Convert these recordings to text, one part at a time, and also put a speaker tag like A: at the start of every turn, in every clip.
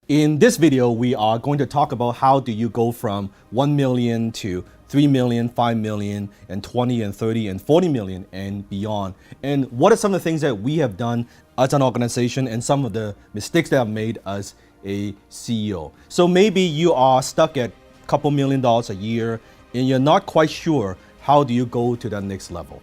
A: In this video, we are going to talk about how do you go from 1 million to 3 million, 5 million, and 20 and 30 and 40 million and beyond. And what are some of the things that we have done as an organization and some of the mistakes that I've made as a CEO. So maybe you are stuck at a couple $1 million a year and you're not quite sure how do you go to that next level.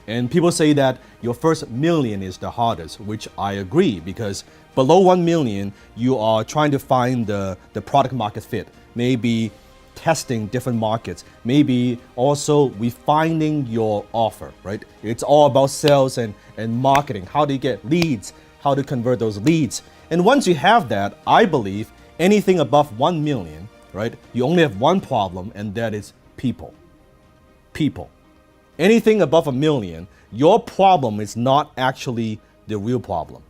A: And people say that your first million is the hardest, which I agree, because below 1 million, you are trying to find the product market fit, maybe testing different markets, maybe also refining your offer, right? It's all about sales and marketing. How do you get leads? How to convert those leads? And once you have that, I believe anything above 1 million, right? You only have one problem, and that is people. People. Anything above 1 million, your problem is not actually the real problem.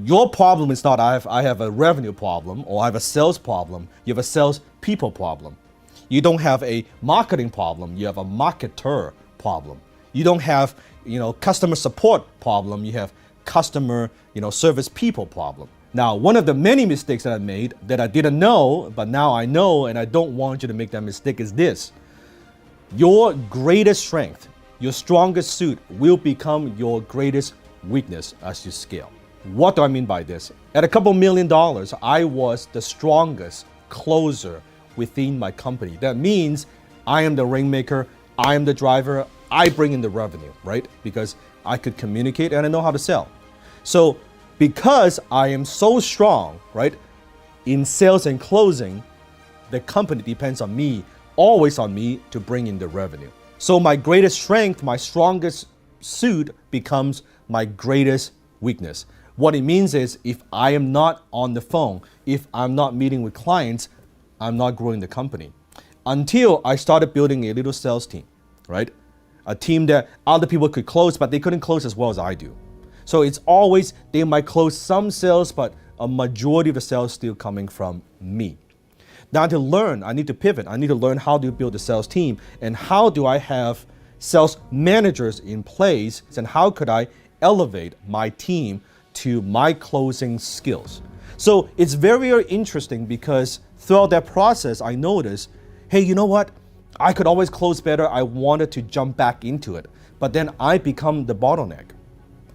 A: Your problem is not I have a revenue problem or I have a sales problem. You have a sales people problem. You don't have a marketing problem. You have a marketer problem. You don't have, customer support problem. You have customer, service people problem. Now, one of the many mistakes that I made that I didn't know, but now I know, and I don't want you to make that mistake, is this. Your greatest strength, your strongest suit will become your greatest weakness as you scale. What do I mean by this? At a couple $1 million, I was the strongest closer within my company. That means I am the rainmaker, I am the driver, I bring in the revenue, right? Because I could communicate and I know how to sell. So because I am so strong, right, in sales and closing, the company depends on me, always on me, to bring in the revenue. So my greatest strength, my strongest suit becomes my greatest weakness. What it means is if I am not on the phone, if I'm not meeting with clients, I'm not growing the company. Until I started building a little sales team, right? A team that other people could close, but they couldn't close as well as I do. So it's always, they might close some sales, but a majority of the sales still coming from me. Now to learn, I need to pivot. I need to learn how to build a sales team and how do I have sales managers in place and how could I elevate my team to my closing skills. So it's very, very interesting because throughout that process, I noticed, hey, you know what? I could always close better. I wanted to jump back into it. But then I become the bottleneck.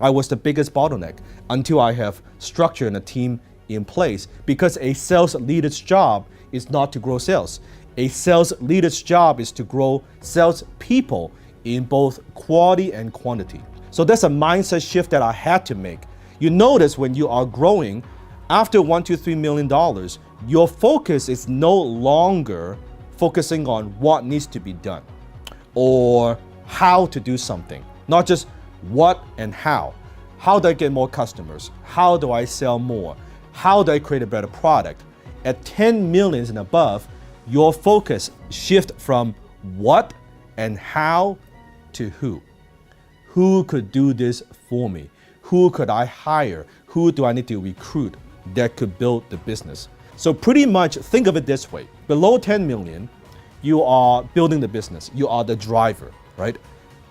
A: I was the biggest bottleneck until I have structure and a team in place, because a sales leader's job is not to grow sales. A sales leader's job is to grow sales people in both quality and quantity. So that's a mindset shift that I had to make. You notice when you are growing, after $1 to $3 million, your focus is no longer focusing on what needs to be done or how to do something, not just what and how. How do I get more customers? How do I sell more? How do I create a better product? At 10 millions and above, your focus shifts from what and how to who. Who could do this for me? Who could I hire? Who do I need to recruit that could build the business? So pretty much think of it this way. Below 10 million, you are building the business. You are the driver, right?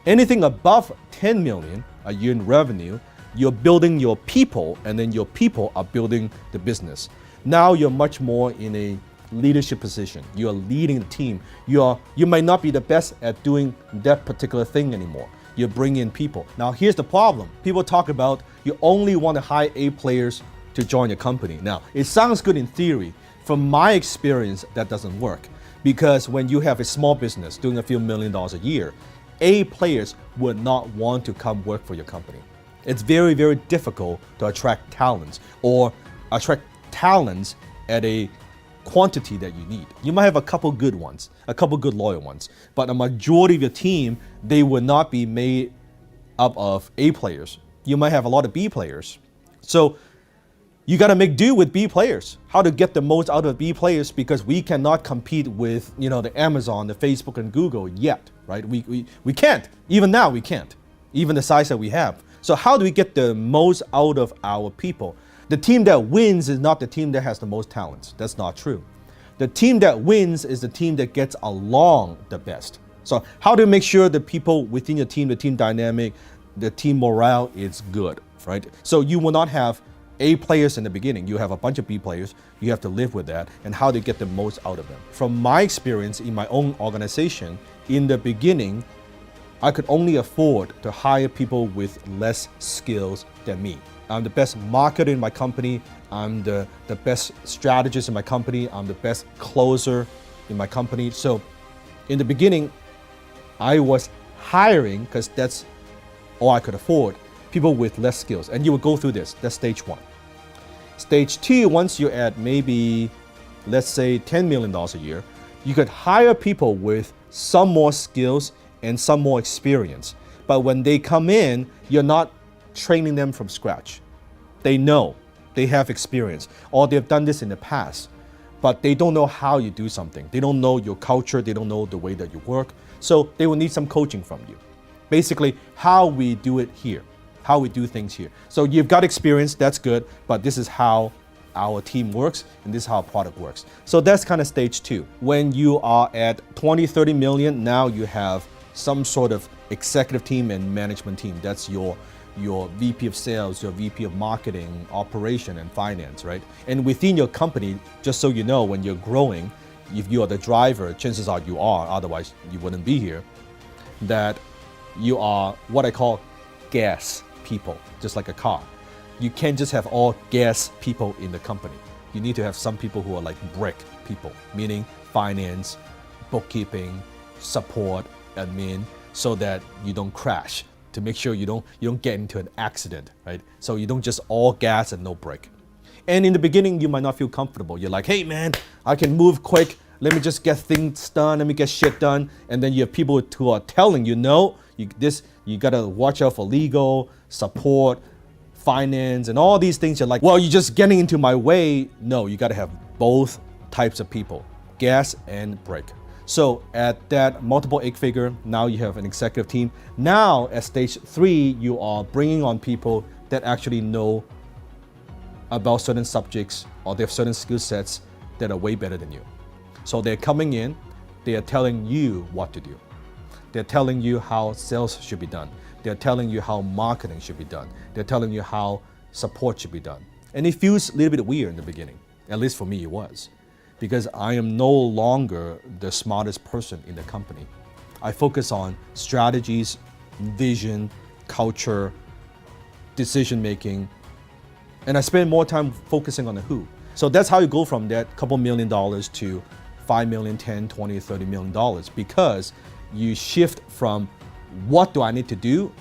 A: Anything above 10 million a year in revenue, you're building your people, and then your people are building the business. Now you're much more in a leadership position. You're leading the team. You might not be the best at doing that particular thing anymore. You bring in people. Now here's the problem. People talk about you only want to hire A players to join your company. Now it sounds good in theory. From my experience, that doesn't work, because when you have a small business doing a few $1 million a year, A players would not want to come work for your company. It's very, very difficult to attract talents or attract talents at a quantity that you need. You might have a couple good ones, a couple good loyal ones, but a majority of your team, they would not be made up of A players. You might have a lot of B players. So you got to make do with B players. How to get the most out of B players, because we cannot compete with, the Amazon, the Facebook and Google yet, right? We can't. Even now we can't. Even the size that we have. So how do we get the most out of our people? The team that wins is not the team that has the most talents. That's not true. The team that wins is the team that gets along the best. So how do you make sure the people within your team, the team dynamic, the team morale is good, right? So you will not have A players in the beginning. You have a bunch of B players. You have to live with that and how to get the most out of them. From my experience in my own organization, in the beginning, I could only afford to hire people with less skills than me. I'm the best marketer in my company. I'm the best strategist in my company. I'm the best closer in my company. So in the beginning, I was hiring, because that's all I could afford, people with less skills. And you will go through this. That's stage one. Stage two, once you're at maybe, let's say $10 million a year, you could hire people with some more skills and some more experience. But when they come in, you're not training them from scratch. They know, they have experience, or they've done this in the past, but they don't know how you do something. They don't know your culture. They don't know the way that you work. So they will need some coaching from you. Basically, how we do it here, how we do things here. So you've got experience, that's good, but this is how our team works, and this is how our product works. So that's kind of stage two. When you are at 20, 30 million, now you have some sort of executive team and management team. That's your VP of sales, your VP of marketing, operation, and finance, right? And within your company, just so you know, when you're growing, if you are the driver, chances are you are, otherwise you wouldn't be here, that you are what I call gas people, just like a car. You can't just have all gas people in the company. You need to have some people who are like brick people, meaning finance, bookkeeping, support, admin, so that you don't crash, to make sure you don't get into an accident, right? So you don't just all gas and no brake. And in the beginning, you might not feel comfortable. You're like, hey man, I can move quick. Let me just get things done. Let me get shit done. And then you have people who are telling you, no, you gotta watch out for legal, support, finance, and all these things. You're like, well, you're just getting into my way. No, you gotta have both types of people, gas and brake. So at that multiple eight figure, now you have an executive team. Now at stage three, you are bringing on people that actually know about certain subjects, or they have certain skill sets that are way better than you. So they're coming in, they are telling you what to do. They're telling you how sales should be done. They're telling you how marketing should be done. They're telling you how support should be done. And it feels a little bit weird in the beginning. At least for me, it was. Because I am no longer the smartest person in the company. I focus on strategies, vision, culture, decision-making, and I spend more time focusing on the who. So that's how you go from that couple $1 million to 5 million, 10, 20, 30 million dollars, because you shift from what do I need to do,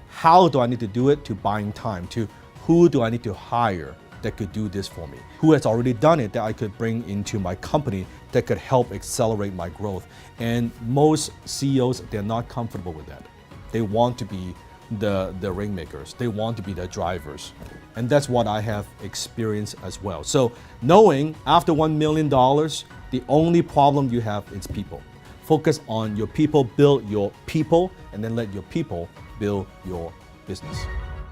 A: how do I need to do it, to buying time, to who do I need to hire that could do this for me, who has already done it that I could bring into my company that could help accelerate my growth. And most CEOs, they're not comfortable with that. They want to be the rainmakers. They want to be the drivers. And that's what I have experienced as well. So knowing after $1 million, the only problem you have is people. Focus on your people, build your people, and then let your people build your business.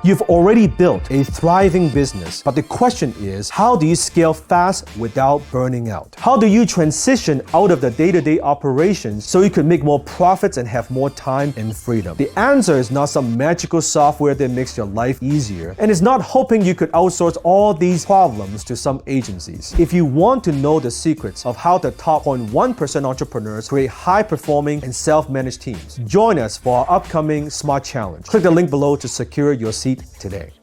A: You've already built a thriving business, but the question is, how do you scale fast without burning out? How do you transition out of the day-to-day operations so you can make more profits and have more time and freedom? The answer is not some magical software that makes your life easier, and it's not hoping you could outsource all these problems to some agencies. If you want to know the secrets of how the top 0.1% entrepreneurs create high-performing and self-managed teams, join us for our upcoming SMART Challenge. Click the link below to secure your seat today.